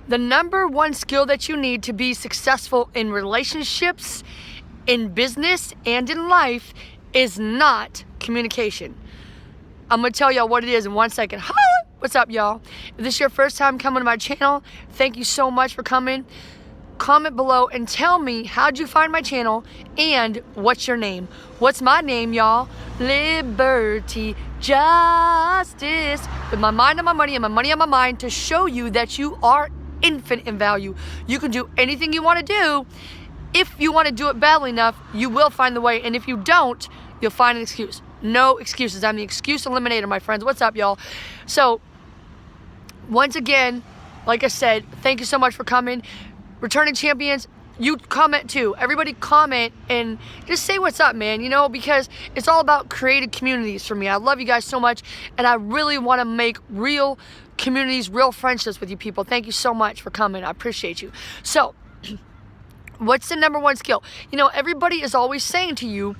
The number one skill that you need to be successful in relationships, in business, and in life is not communication. I'm going to tell y'all what it is in 1 second. What's up, y'all? If this is your first time coming to my channel, thank you so much for coming. Comment below and tell me how'd you find my channel and what's your name. What's my name, y'all? Liberty, justice. With my mind on my money and my money on my mind, to show you that you are infinite in value. You can do anything you want to do. If you want to do it badly enough, you will find the way. And if you don't, you'll find an excuse. No excuses. I'm the excuse eliminator, my friends. What's up, y'all? So, once again, like I said, thank you so much for coming. Returning champions, you comment too. Everybody comment and just say what's up, man, because it's all about creative communities for me. I love you guys so much, and I really want to make real communities, real friendships with you people. Thank you so much for coming. I appreciate you. So, what's the number one skill? Everybody is always saying to you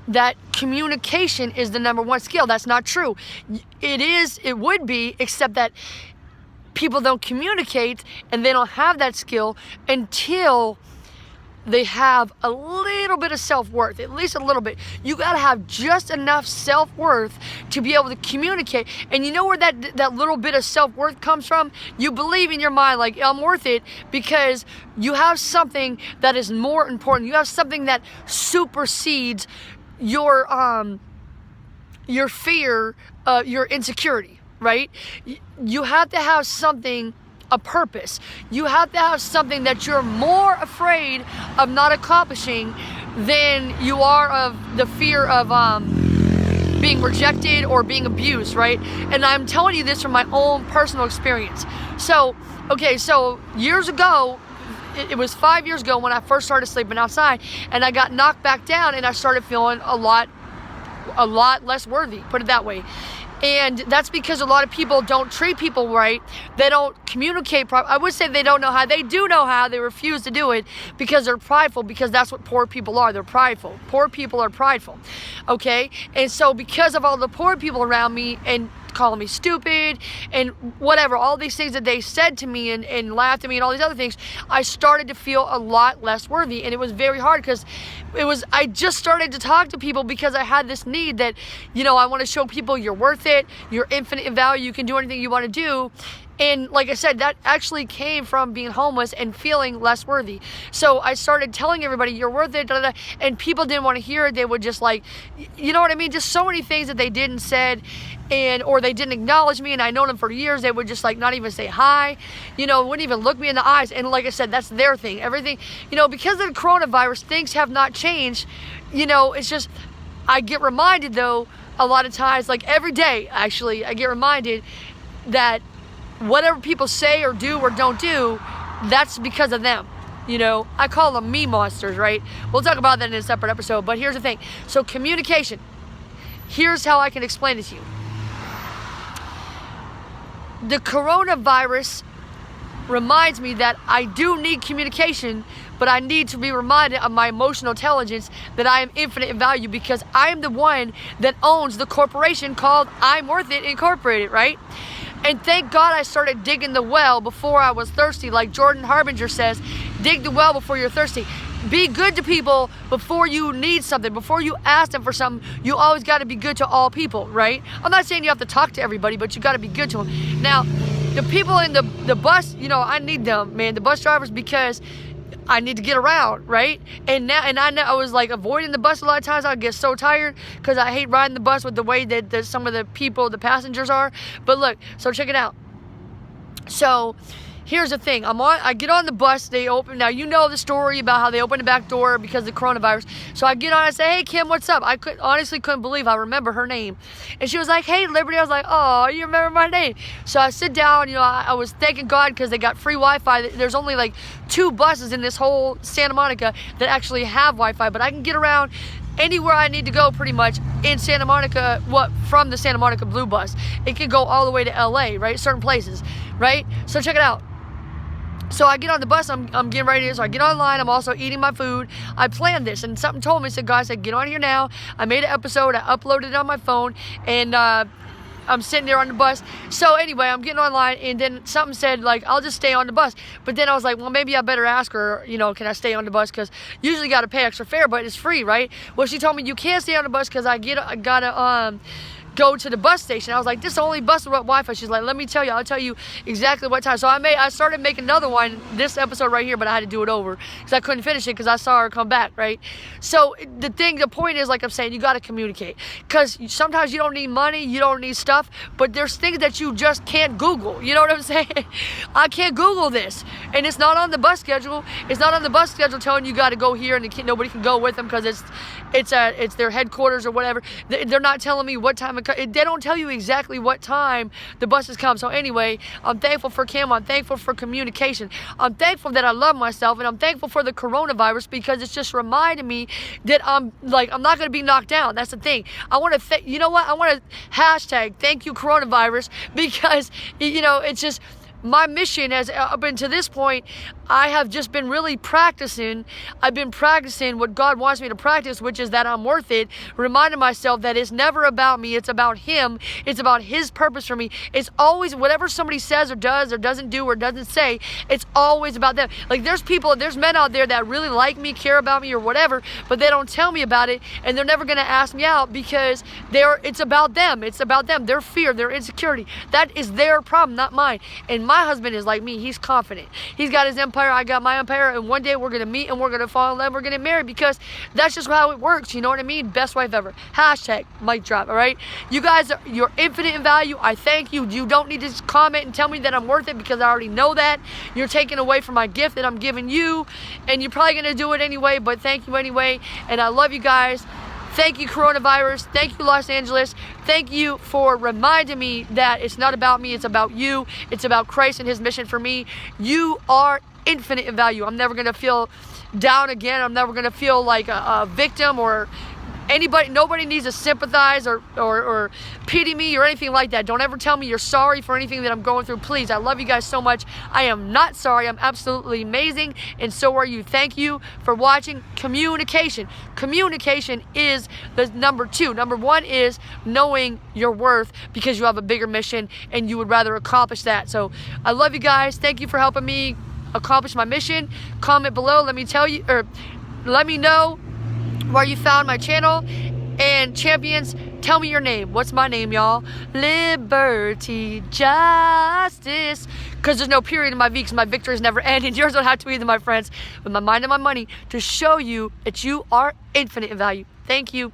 that communication is the number one skill. That's not true. It would be, except that people don't communicate and they don't have that skill until they have a little bit of self-worth, at least a little bit. You gotta have just enough self-worth to be able to communicate. And you know where that little bit of self-worth comes from? You believe in your mind, like, I'm worth it, because you have something that is more important. You have something that supersedes your fear, your insecurity, right? You have to have something, a purpose. You have to have something that you're more afraid of not accomplishing than you are of the fear of being rejected or being abused, right? And I'm telling you this from my own personal experience. So years ago, it was 5 years ago when I first started sleeping outside, and I got knocked back down, and I started feeling a lot less worthy, put it that way. And that's because a lot of people don't treat people right. They don't communicate properly. I would say they don't know how. They do know how. They refuse to do it because they're prideful, because that's what poor people are. They're prideful. Poor people are prideful. Okay? And so because of all the poor people around me and calling me stupid and whatever, all these things that they said to me and laughed at me and all these other things, I started to feel a lot less worthy. And it was very hard because I just started to talk to people because I had this need that, I want to show people you're worth it, you're infinite in value, you can do anything you want to do. And like I said, that actually came from being homeless and feeling less worthy. So I started telling everybody, you're worth it, and people didn't want to hear it. They would just you know what I mean? Just so many things that they didn't said, or they didn't acknowledge me, and I known them for years. They would just not even say hi, wouldn't even look me in the eyes. And like I said, that's their thing. Everything, because of the coronavirus, things have not changed. It's just, I get reminded though, a lot of times, every day actually, I get reminded that whatever people say or do or don't do, that's because of them. I call them me monsters, right? We'll talk about that in a separate episode, but here's the thing. So communication, here's how I can explain it to you. The coronavirus reminds me that I do need communication, but I need to be reminded of my emotional intelligence, that I am infinite in value, because I am the one that owns the corporation called I'm Worth It Incorporated, right? And thank God I started digging the well before I was thirsty. Like Jordan Harbinger says, dig the well before you're thirsty. Be good to people before you need something. Before you ask them for something, you always got to be good to all people, right? I'm not saying you have to talk to everybody, but you got to be good to them. Now, the people in the bus, I need them, man. The bus drivers, because I need to get around, right? And I was avoiding the bus a lot of times. I get so tired because I hate riding the bus with the way that some of the people, the passengers are. But look, so check it out. So here's the thing. I get on the bus, they open. Now, you know the story about how they opened the back door because of the coronavirus. So I get on and say, hey, Kim, what's up? I honestly couldn't believe I remember her name. And she was like, hey, Liberty. I was like, oh, you remember my name? So I sit down, I was thanking God because they got free Wi-Fi. There's only 2 buses in this whole Santa Monica that actually have Wi-Fi, but I can get around anywhere I need to go pretty much in Santa Monica, from the Santa Monica Blue Bus. It can go all the way to LA, right? Certain places, right? So check it out. So I get on the bus, I'm getting ready, so I get online, I'm also eating my food. I planned this, and something told me, said, guys, get on here now. I made an episode, I uploaded it on my phone, and I'm sitting there on the bus. So anyway, I'm getting online, and then something said, like, I'll just stay on the bus. But then I was like, well, maybe I better ask her, you know, can I stay on the bus? Because usually got to pay extra fare, but it's free, right? Well, she told me you can't stay on the bus because I gotta go to the bus station. I was like, this is the only bus with Wi-Fi. She's like, let me tell you, I'll tell you exactly what time. So I started making another one, this episode right here, but I had to do it over because I couldn't finish it because I saw her come back, right? So the point is, like I'm saying, you got to communicate, because sometimes you don't need money, you don't need stuff, but there's things that you just can't Google. You know what I'm saying? I can't Google this, and it's not on the bus schedule. It's not on the bus schedule telling you got to go here, and nobody can go with them because it's their headquarters or whatever. They're not telling me what time they don't tell you exactly what time the buses come. So anyway, I'm thankful for Kim. I'm thankful for communication. I'm thankful that I love myself, and I'm thankful for the coronavirus, because it's just reminding me that I'm not going to be knocked down. That's the thing. I want to, you know what? I want to hashtag thank you coronavirus, because, you know, it's just, my mission has up until this point, I have just been really practicing. I've been practicing what God wants me to practice, which is that I'm worth it. Reminding myself that it's never about me. It's about Him. It's about His purpose for me. It's always whatever somebody says or does or doesn't do or doesn't say, it's always about them. Like, there's men out there that really like me, care about me or whatever, but they don't tell me about it, and they're never going to ask me out because it's about them. It's about them. Their fear, their insecurity. That is their problem, not mine. And my husband is like me. He's confident. He's got his empire. I got my empire, and one day we're going to meet and we're going to fall in love. We're going to marry, because that's just how it works. You know what I mean? Best wife ever. Hashtag mic drop. All right. You guys, you're infinite in value. I thank you. You don't need to comment and tell me that I'm worth it, because I already know that. You're taking away from my gift that I'm giving you, and you're probably going to do it anyway, but thank you anyway. And I love you guys. Thank you, coronavirus. Thank you, Los Angeles. Thank you for reminding me that it's not about me. It's about you. It's about Christ and His mission for me. You are infinite in value. I'm never going to feel down again. I'm never going to feel like a victim or anybody. Nobody needs to sympathize or pity me or anything like that. Don't ever tell me you're sorry for anything that I'm going through. Please, I love you guys so much. I am not sorry. I'm absolutely amazing, and so are you. Thank you for watching. Communication. Communication is the number 2. Number 1 is knowing your worth, because you have a bigger mission and you would rather accomplish that. So I love you guys. Thank you for helping me accomplish my mission. Comment below. Let me know where you found my channel. And champions, tell me your name. What's my name, y'all? Liberty, justice. Because there's no period in my V, because my victory is never ending. Yours don't have to either, my friends. With my mind and my money, to show you that you are infinite in value. Thank you.